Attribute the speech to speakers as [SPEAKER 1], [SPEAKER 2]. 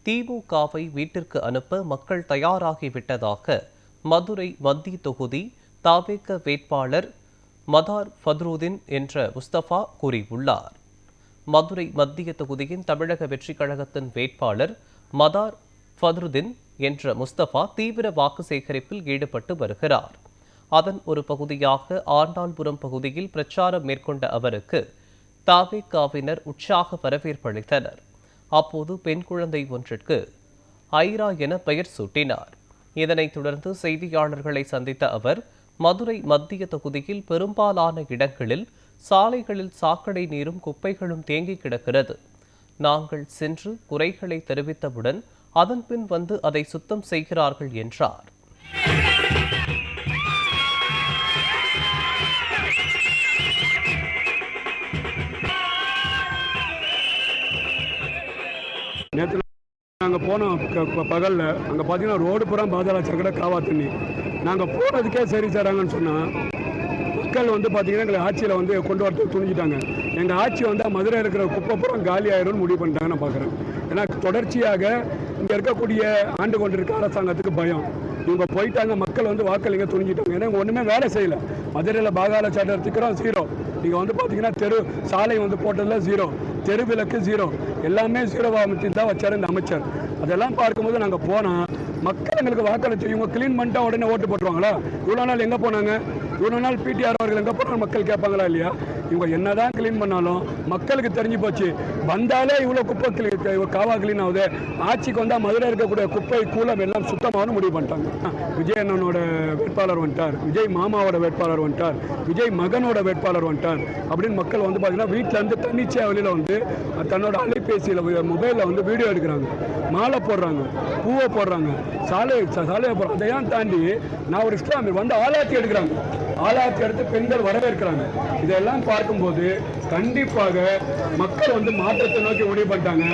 [SPEAKER 1] திமுகவை வீட்டிற்கு அனுப்ப மக்கள் தயாராகிவிட்டதாக மதுரை மத்திய தொகுதி தவேக வேட்பாளர் மதார் ஃபத்ருதீன் என்ற முஸ்தபா கூறியுள்ளார். மதுரை மத்திய தொகுதியின் தமிழக வெற்றிக் கழகத்தின் வேட்பாளர் மதார் ஃபத்ருதீன் என்ற முஸ்தபா தீவிர வாக்கு சேகரிப்பில் ஈடுபட்டு வருகிறார். அதன் ஒரு பகுதியாக ஆண்டாள்புரம் பகுதியில் பிரச்சாரம் மேற்கொண்ட அவருக்கு தவேகவினர் உற்சாக வரவேற்பளித்தனர். அப்போது பெண் குழந்தை ஒன்றிற்கு ஐரா என பெயர் சூட்டினார். இதனைத் தொடர்ந்து செய்தியாளர்களை சந்தித்த அவர் மதுரை மத்திய தொகுதியில் பெரும்பாலான இடங்களில் சாலைகளில் சாக்கடை நீரும் குப்பைகளும் தேங்கி கிடக்கிறது. நாங்கள் சென்று குறைகளை தெரிவித்தவுடன் அதன் பின் வந்து அதை சுத்தம் செய்கிறார்கள் என்றார்.
[SPEAKER 2] நேற்று நாங்கள் போனோம் பகலில், அங்கே பார்த்தீங்கன்னா ரோடு புறம் பாதாள சாக்கடை காவா தண்ணி. நாங்கள் போகிறதுக்கே சரி தராங்கன்னு சொன்னால் மக்கள் பார்த்தீங்கன்னா எங்களை ஆட்சியில் கொண்டு வரதுக்கு துணிஞ்சிட்டாங்க. எங்கள் ஆட்சி வந்தால் மதுரை இருக்கிற குப்பை புறம் காலி ஆயிரும்னு முடிவு பண்ணிட்டாங்க. நான் பார்க்குறேன். ஏன்னா தொடர்ச்சியாக இங்கே இருக்கக்கூடிய ஆண்டு கொண்டிருக்க அரசாங்கத்துக்கு பயம். இவங்க போயிட்டாங்க, மக்கள் வாக்களிங்க துணிஞ்சிட்டாங்க. ஏன்னா ஒன்றுமே வேலை செய்யலை. மதுரையில் பாதாள சாக்கடை திக்கிறோம் ஜீரோ. நீங்கள் பார்த்தீங்கன்னா தெரு சாலை போட்டதில் ஜீரோ, தெரு விளக்கு ஜீரோ, எல்லாமே ஜீரோவாக தான் வச்சார் இந்த அமைச்சர். அதெல்லாம் பார்க்கும்போது நாங்கள் போனால் மக்கள் எங்களுக்கு வாக்களிச்சு இவங்க கிளீன் பண்ணிட்டா உடனே ஓட்டு போட்டுருவாங்களா? இவ்வளோ நாள் எங்கே போனாங்க? இவ்வளோ நாள் பிடிஆர் அவர்கள் எங்கே போனாலும் மக்கள் கேட்பாங்களா இல்லையா? இவங்க என்னதான் கிளீன் பண்ணாலும் மக்களுக்கு தெரிஞ்சு போச்சு. வந்தாலே இவ்வளோ குப்பை காவா கிளீன் ஆகுது. ஆட்சிக்கு வந்தால் மதுரை இருக்கக்கூடிய குப்பை கூலம் எல்லாம் சுத்தமாகனு முடிவு பண்ணிட்டாங்க. விஜய் அண்ணனோட வேட்பாளர் வந்துட்டார், விஜய் மாமாவோட வேட்பாளர் வந்துட்டார், விஜய் மகனோட வேட்பாளர் வந்துட்டார் அப்படின்னு மக்கள் பார்த்தீங்கன்னா வீட்டில் தன்னிச்சையாக வெளியில் தன்னோட அலைபேசியில் மொபைலில் வீடியோ எடுக்கிறாங்க, மாலை போடுறாங்க, பூவை போடுறாங்க, சாலையை போடுறாங்க. அதையும் தாண்டி நான் ஒரு இஸ்லாமியர் ஆளாத்தி எடுக்கிறாங்க. ஆளாத்தி எடுத்து பெண்கள் வரவேற்கிறாங்க. இதெல்லாம் பார்க்கும்போது கண்டிப்பாக மக்கள் மாற்றத்தை நோக்கி முடிவு பண்ணிட்டாங்க.